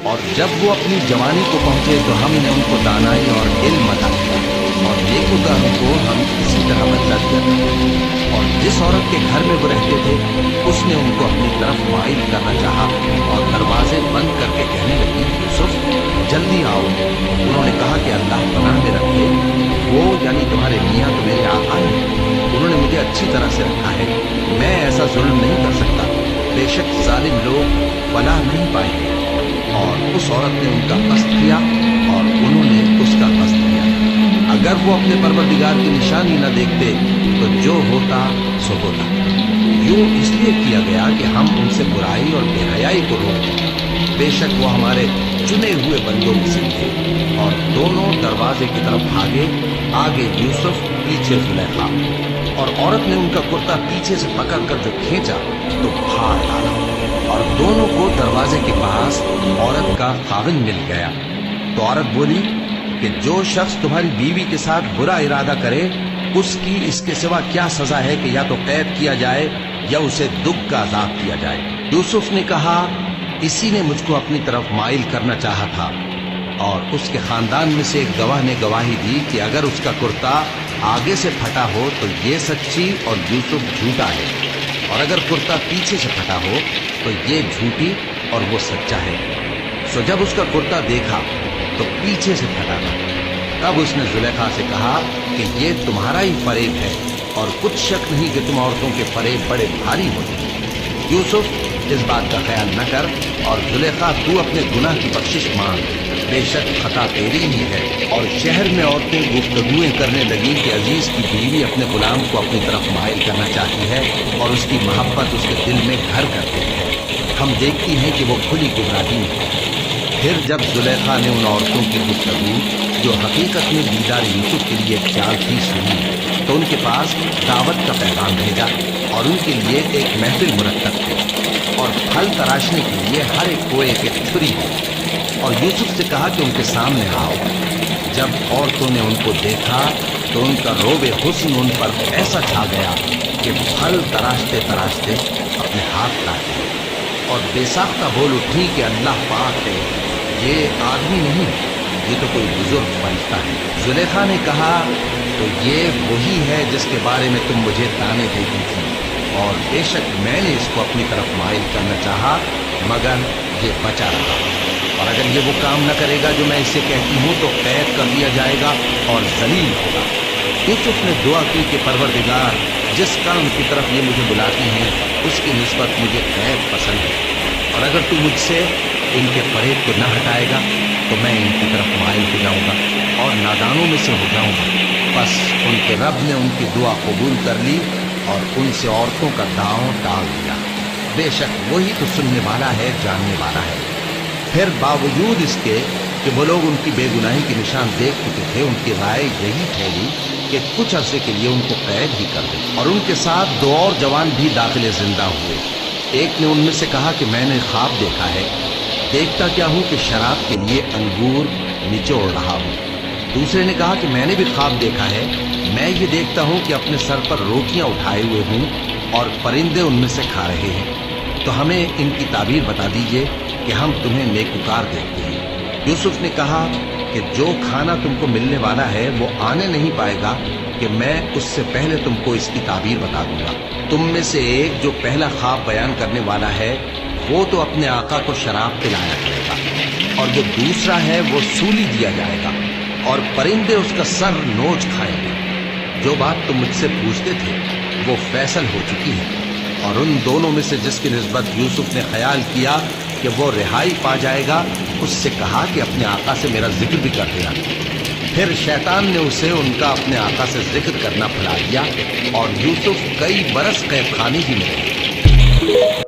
اور جب وہ اپنی جوانی کو پہنچے تو ہم نے ان کو دانائی اور علم عطا کیا، اور نیکوکاروں کو ہم اسی طرح بدلا دیا تھا۔ اور جس عورت کے گھر میں وہ رہتے تھے اس نے ان کو اپنی طرف مائل کرنا چاہا اور دروازے بند کر کے کہنے لگی، یوسف جلدی آؤ۔ انہوں نے کہا کہ اللہ پناہ میں رکھے، وہ یعنی تمہارے میاں تو میرے آقا ہیں، انہوں نے مجھے اچھی طرح سے رکھا ہے، میں ایسا ظلم نہیں کر سکتا، بے شک ظالم لوگ فلاح نہیں پائیں گے۔ اور اس عورت نے ان کا قصد کیا اور انہوں نے اس کا قصد کیا۔ اگر وہ اپنے پروردگار کی نشانی نہ دیکھتے تو جو ہوتا سو ہوتا۔ یوں اس لیے کیا گیا کہ ہم ان سے برائی اور بے حیائی کو روک دیں، بے شک وہ ہمارے چنے ہوئے بندوں میں سے تھے۔ اور دونوں دروازے کی طرف بھاگے، آگے یوسف پیچھے زلیخا، اور عورت نے ان کا کرتا پیچھے سے پکڑ کر جو کھینچا تو پھاڑ ڈالا، اور دونوں کو دروازے کے پاس عورت کا خاوند مل گیا۔ تو عورت بولی کہ جو شخص تمہاری بیوی کے ساتھ برا ارادہ کرے اس کی اس کے سوا کیا سزا ہے کہ یا تو قید کیا جائے یا اسے دکھ کا عذاب کیا جائے۔ یوسف نے کہا، اسی نے مجھ کو اپنی طرف مائل کرنا چاہا تھا۔ اور اس کے خاندان میں سے ایک گواہ نے گواہی دی کہ اگر اس کا کرتا آگے سے پھٹا ہو تو یہ سچی اور یوسف جھوٹا ہے، اور اگر کرتا پیچھے سے پھٹا ہو تو یہ جھوٹی اور وہ سچا ہے۔ سو جب اس کا کرتا دیکھا تو پیچھے سے پھٹا تھا، تب اس نے زلیخا سے کہا کہ یہ تمہارا ہی فریب ہے، اور کچھ شک نہیں کہ تم عورتوں کے فریب بڑے بھاری ہوتے ہیں۔ یوسف اس بات کا خیال نہ کر، اور زلیخا تو اپنے گناہ کی بخشش مانگ، بے شک خطا تیری ہی ہے۔ اور شہر میں عورتیں گفتگویں کرنے لگیں کہ عزیز کی بیوی اپنے غلام کو اپنی طرف مائل کرنا چاہتی ہے اور اس کی محبت اس کے دل میں گھر کرتی ہے، ہم دیکھتی ہیں کہ وہ کھلی گمراہی میں ہے۔ پھر جب زلیخا نے ان عورتوں کی گفتگو جو حقیقت میں دیدار یوسف کے لیے ایک چال تھی سنی، تو ان کے پاس دعوت کا پیغام بھیجا اور ان کے لیے ایک محفل مرتب کی، اور پھل تراشنے کے لیے ہر ایک کو ایک ایک چھری دی، اور یوسف سے کہا کہ ان کے سامنے آؤ۔ جب عورتوں نے ان کو دیکھا تو ان کا روب حسن ان پر ایسا چھا گیا کہ پھل تراشتے تراشتے اپنے ہاتھ کاٹے، اور بے ساختہ بول اٹھی کہ اللہ پاک ہے، یہ آدمی نہیں، یہ تو کوئی بزرگ فرشتہ ہے۔ زلیخا نے کہا، تو یہ وہی ہے جس کے بارے میں تم مجھے تانے دیتی تھی، اور بے شک میں نے اس کو اپنی طرف مائل کرنا چاہا مگر یہ بچا رہا، اور اگر یہ وہ کام نہ کرے گا جو میں اس سے کہتی ہوں تو قید کر دیا جائے گا اور ذلیل ہوگا۔ یوسف نے دعا کی کہ پروردگار، جس کام کی طرف یہ مجھے بلاتی ہیں اس کی نسبت مجھے قید پسند ہے، اور اگر تو مجھ سے ان کے فریب کو نہ ہٹائے گا تو میں ان کی طرف مائل ہو جاؤں گا اور نادانوں میں سے ہو جاؤں گا۔ بس ان کے رب نے ان کی دعا قبول کر لی اور ان سے عورتوں کا داؤں ڈال دیا، بے شک وہی تو سننے والا ہے، جاننے والا ہے۔ پھر باوجود اس کے کہ وہ لوگ ان کی بے گناہی کے نشان دیکھ چکے تھے، ان کی رائے یہی ٹھہری کہ کچھ عرصے کے لیے ان کو قید ہی کر دیں، اور ان کے ساتھ دو اور جوان بھی داخل زندہ ہوئے۔ ایک نے ان میں سے کہا کہ میں نے خواب دیکھا ہے، دیکھتا کیا ہوں کہ شراب کے لیے انگور نچوڑ رہا ہوں۔ دوسرے نے کہا کہ میں نے بھی خواب دیکھا ہے، میں یہ دیکھتا ہوں کہ اپنے سر پر روٹیاں اٹھائے ہوئے ہوں اور پرندے ان میں سے کھا رہے ہیں، تو ہمیں ان کی تعبیر بتا دیجئے کہ ہم تمہیں نیکوکار دیکھتے ہیں۔ یوسف نے کہا کہ جو کھانا تم کو ملنے والا ہے وہ آنے نہیں پائے گا کہ میں اس سے پہلے تم کو اس کی تعبیر بتا دوں گا۔ تم میں سے ایک جو پہلا خواب بیان کرنے والا ہے وہ تو اپنے آقا کو شراب پلایا جائے گا، اور جو دوسرا ہے وہ سولی دیا جائے گا، اور پرندے اس کا سر نوچ کھائیں گے۔ جو بات تم مجھ سے پوچھتے تھے وہ فیصل ہو چکی ہے۔ اور ان دونوں میں سے جس کی نسبت یوسف نے خیال کیا کہ وہ رہائی پا جائے گا، اس سے کہا کہ اپنے آقا سے میرا ذکر بھی کر دینا۔ پھر شیطان نے اسے ان کا اپنے آقا سے ذکر کرنا بھلا دیا، اور یوسف کئی برس قید خانے ہی میں رہے۔